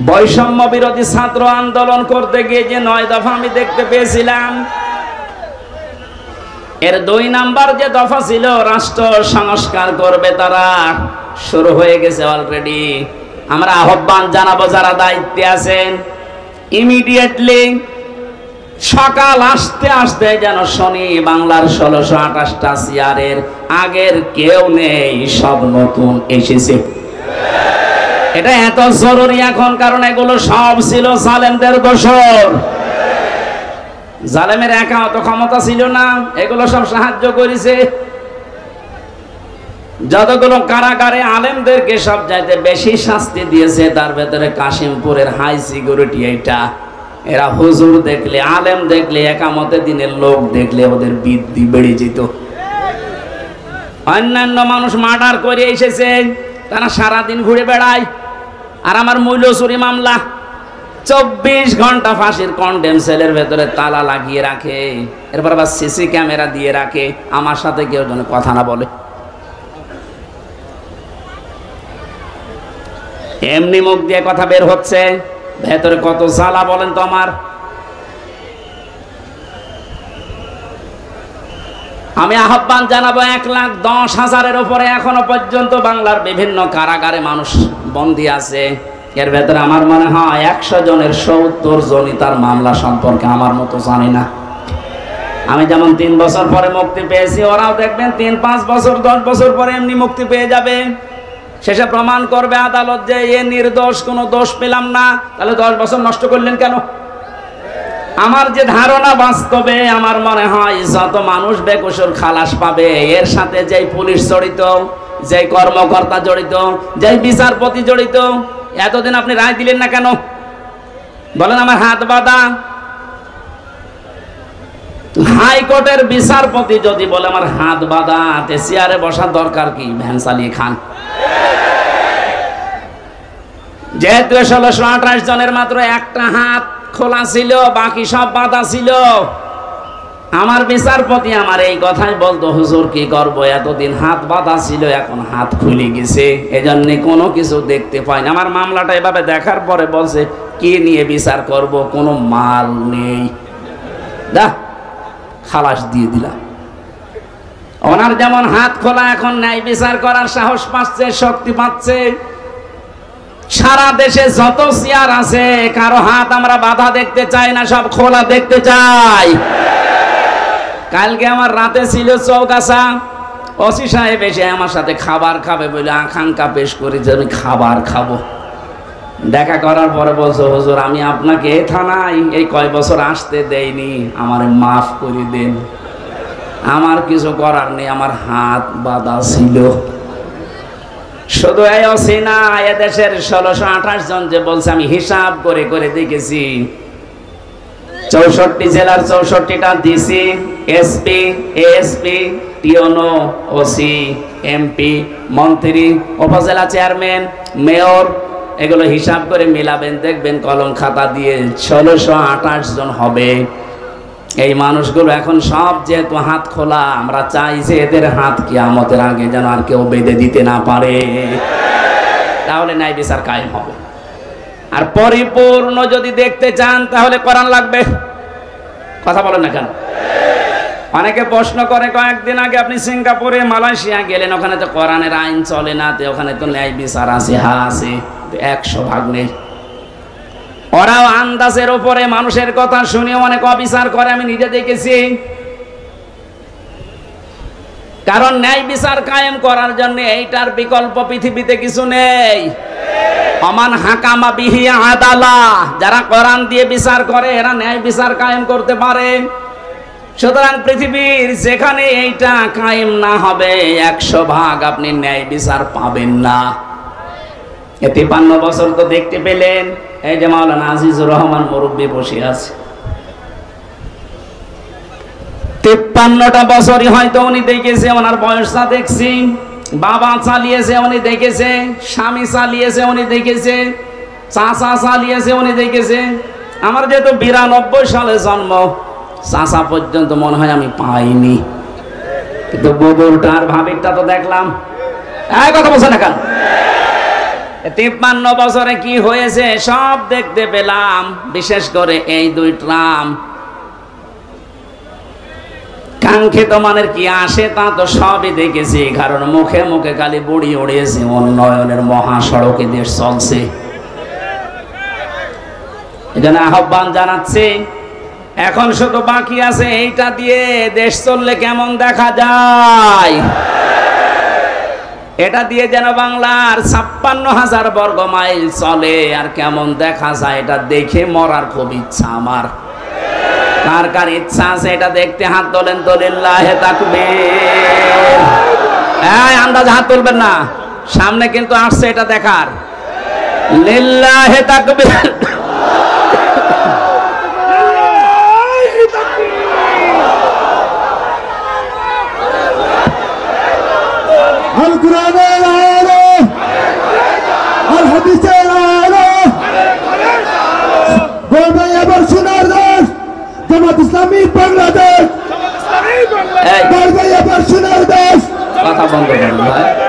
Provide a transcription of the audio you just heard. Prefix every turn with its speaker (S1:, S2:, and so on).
S1: বৈষম্য বিরোধী ছাত্র আন্দোলন করতে গিয়ে যে 9 দফা আমি দেখতে পেয়েছিলাম, এর 2 নাম্বার যে দফা ছিল রাষ্ট্র সংস্কার করবে, তারা শুরু হয়ে গেছে অলরেডি। আমরা আহ্বান জানাবো যারা দায়িত্বে আছেন, ইমিডিয়েটলি সকাল আসতে আসতে যেন শুনি বাংলার 1628টা চেয়ারের আগের কেউ নেই, সব নতুন এসেছে। এটা এত জরুরি এখন, কারণ এগুলো সব ছিল জালেমদের দোসর। জালেমের একা অত ক্ষমতা ছিল না, এগুলো সব সাহায্য করেছে। যতগুলো কারাগারে আলেমদেরকে সব চাইতে বেশি শাস্তি দিয়েছে, তার ভেতরে কাশিমপুরের হাই সিকিউরিটি। এইটা এরা হুজুর দেখলে, আলেম দেখলে, একামতে দিনের লোক দেখলে ওদের বৃদ্ধি বেড়ে যেত। অন্যান্য মানুষ মার্ডার করে এসেছে, তারা সারাদিন ঘুরে বেড়ায়। আর আমার মূল্য চুরি মামলা 24 ঘন্টা ফাঁসির কন্ডেম সেলের ভেতরে তালা লাগিয়ে রাখে, এরপর আবার সিসি ক্যামেরা দিয়ে রাখে, আমার সাথে কেউ যেন কথা না বলে। এমনি মুখ দিয়ে কথা বের হচ্ছে, ভেতরে কত জ্বালা বলেন তো আমার। আমি আহ্বান জানাবো 1,10,000-এর উপরে এখনো পর্যন্ত বাংলার বিভিন্ন কারাগারে মানুষ বন্দী আছে। এর ভেতরে আমার মনে হয় 100 জনের 70 জনই তার মামলা সম্পর্কে আমার মতো জানি না। আমি যেমন 3 বছর পরে মুক্তি পেয়েছি, ওরাও দেখবেন 3-5 বছর 10 বছর পরে এমনি মুক্তি পেয়ে যাবে। শেষে প্রমাণ করবে আদালত যে এ নির্দোষ, কোনো দোষ পেলাম না। তাহলে 10 বছর নষ্ট করলেন কেন? আমার যে ধারণা, বাস্তবে আমার মনে হয় যত মানুষ বেকসুর খালাস পাবে, এর সাথে যেই পুলিশ জড়িত, যেই কর্মকর্তা জড়িত, যেই বিচারপতি জড়িত, এতদিন আপনি রায় দিলেন না কেন? বলেন আমার হাত বাঁধা। হাইকোর্টের বিচারপতি যদি বলে আমার হাত বাঁধা, তে চেয়ারে বসার দরকার কি? ভ্যান চালিয়ে খান। যেহেতু 1628 জনের মাত্র একটা হাত খোলা ছিল, বাকি সব বাঁধা ছিল। আমার বিচারপতি আমার এই কথাই বলতো, হুজুর কি করবো, এতদিন হাত বাঁধা ছিল, এখন হাত খুলে গেছে, এজন্য কোনো কিছু দেখতে পাই না। আমার মামলাটা এভাবে দেখার পরে বলছে কি নিয়ে বিচার করব, কোনো মাল নেই, দা খালাস দিয়ে দিলাম। ওনার যেমন হাত খোলা, এখন ন্যায় বিচার করার সাহস পাচ্ছে, শক্তি পাচ্ছে। সারা দেশে যত চেয়ার আছে, কারো হাত আমরা বাধা দেখতে চাই না, সব খোলা দেখতে চাই। কালকে আমার রাতে ছিল চৌগাছা, ওসি সাহেব এসে আমার সাথে খাবার খাবে বলে আকাঙ্ক্ষা পেশ করে যে আমি খাবার খাবো। দেখা করার পরে বলছো, হুজুর আমি আপনাকে থানায় এই কয় বছর আসতে দেইনি, আমার মাফ করে দেন, আমার কিছু করার নেই, আমার হাত বাঁধা ছিল। শুধু এই ওসি না, এদেশের 1628 জন যে বলছে, আমি হিসাব করে করে দেখেছি, 64 জেলার 64টা ডিসি, এসপি, এএসপি, টিওনো, ওসি, এমপি, মন্ত্রী, উপজেলা চেয়ারম্যান, মেয়র, এগুলো হিসাব করে মিলাবেন, দেখবেন কলম খাতা দিয়ে 1628 জন হবে। এই মানুষগুলো এখন সব যেহেতু হাত খোলা, আমরা চাই যে এদের হাত কিয়ামতের আগে যেন আর কেউ বেঁধে দিতে না পারে, তাহলে ন্যায় বিচার কায়েম হবে। আর পরিপূর্ণ যদি দেখতে চান তাহলে কোরআন লাগবে। কথা বলেন না কেন? অনেকে প্রশ্ন করে, কয়েকদিন আগে আপনি সিঙ্গাপুরে, মালয়েশিয়া গেলেন, ওখানে তো কোরআনের আইন চলে না, তো ওখানে তো ন্যায় বিচার আছে। হ্যাঁ আছে, 100% নেই। ওরাও আন্দাজের উপরে মানুষের কথা শুনে অনেক অবিচার করে, আমি নিজে দেখেছি। কারণ ন্যায় বিচার কায়েম করার জন্য এইটার বিকল্প পৃথিবীতে কিছু নেই। অমান হাকামা বিহি আদালা, যারা কোরআন দিয়ে বিচার করে এরা ন্যায় বিচার কায়েম করতে পারে। সুতরাং পৃথিবীর যেখানে এইটা কায়েম না হবে, 100% আপনি ন্যায় বিচার পাবেন না। 53 বছর তো দেখতে পেলেন, এই যে মাওলানা আজিজুর রহমান মুরব্বী বসে আছে, 53টা বছরই হয়তো উনি দেখেছে, ওনার বয়সটা দেখছি। বাবা চালিয়েছে উনি দেখেছে, স্বামী চালিয়েছে উনি দেখেছে, চাচা চালিয়েছে উনি দেখেছে। আমার যেহেতু 92 সালে জন্ম, চাচা পর্যন্ত মনে হয় আমি পাইনি, কিন্তু বগুড়টার ভাবিরটা তো দেখলাম। কথা বলছে না কেন? 53 বছরে কি হয়েছে সব দেখতে পেলাম, বিশেষ করে এই 2 ট্রাম। কাঙ্ক্ষিত মানের কি আসে তা তো সবই দেখেছি, কারণ মুখে মুখে খালি বুড়ি উড়িয়েছে, উন্নয়নের মহাসড়কে দেশ চলছে। এজন্য আহ্বান জানাচ্ছি, এখন শুধু বাকি আছে এইটা দিয়ে দেশ চললে কেমন দেখা যায়। এটা দিয়ে যেন বাংলার 56,000 বর্গ মাইল চলে, আর কেমন দেখা যায় এটা দেখে মরার খুব ইচ্ছা আমার। কার কার ইচ্ছা আছে এটা দেখতে হাত তোলেন তো, লিল্লাহে তাকবীর। এই আন্দাজে হাত তুলবেন না, সামনে কিন্তু আসছে এটা দেখার। লিল্লাহে তাকবীর।
S2: আল কুরআনের আলো, আল হাদিসের আলো, বলবে এবার সোনার দেশ জামাত ইসলামী বাংলাদেশ, বলবে এবার সোনার দেশ।
S1: কথা বন্ধ করুন ভাই।